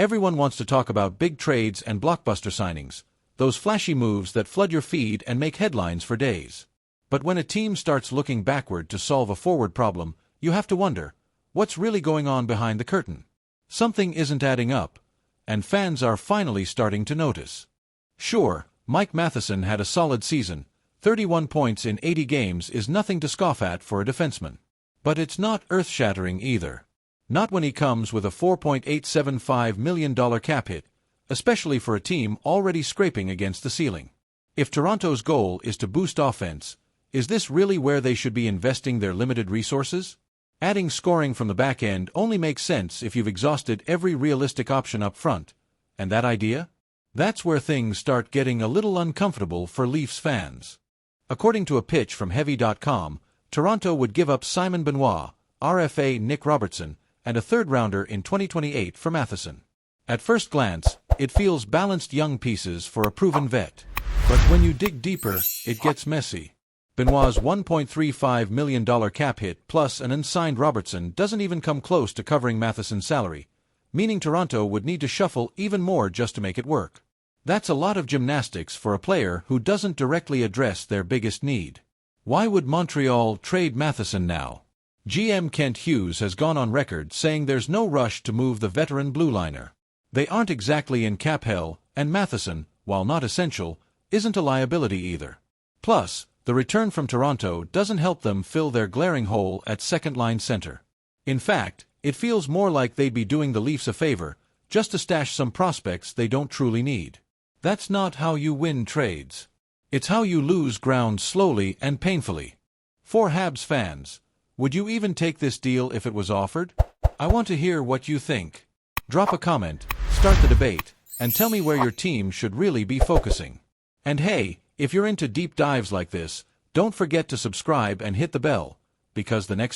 Everyone wants to talk about big trades and blockbuster signings, those flashy moves that flood your feed and make headlines for days. But when a team starts looking backward to solve a forward problem, you have to wonder, what's really going on behind the curtain? Something isn't adding up, and fans are finally starting to notice. Sure, Mike Matheson had a solid season. 31 points in 80 games is nothing to scoff at for a defenseman. But it's not earth-shattering either. Not when he comes with a $4.875 million cap hit, especially for a team already scraping against the ceiling. If Toronto's goal is to boost offense, is this really where they should be investing their limited resources? Adding scoring from the back end only makes sense if you've exhausted every realistic option up front. And that idea? That's where things start getting a little uncomfortable for Leafs fans. According to a pitch from Heavy.com, Toronto would give up Simon Benoit, RFA Nick Robertson, and a third-rounder in 2028 for Matheson. At first glance, it feels balanced young pieces for a proven vet. But when you dig deeper, it gets messy. Benoit's $1.35 million cap hit plus an unsigned Robertson doesn't even come close to covering Matheson's salary, meaning Toronto would need to shuffle even more just to make it work. That's a lot of gymnastics for a player who doesn't directly address their biggest need. Why would Montreal trade Matheson now? GM Kent Hughes has gone on record saying there's no rush to move the veteran blue liner. They aren't exactly in cap hell, and Matheson, while not essential, isn't a liability either. Plus, the return from Toronto doesn't help them fill their glaring hole at second-line center. In fact, it feels more like they'd be doing the Leafs a favor, just to stash some prospects they don't truly need. That's not how you win trades. It's how you lose ground slowly and painfully. For Habs fans, would you even take this deal if it was offered? I want to hear what you think. Drop a comment, start the debate, and tell me where your team should really be focusing. And hey, if you're into deep dives like this, don't forget to subscribe and hit the bell, because the next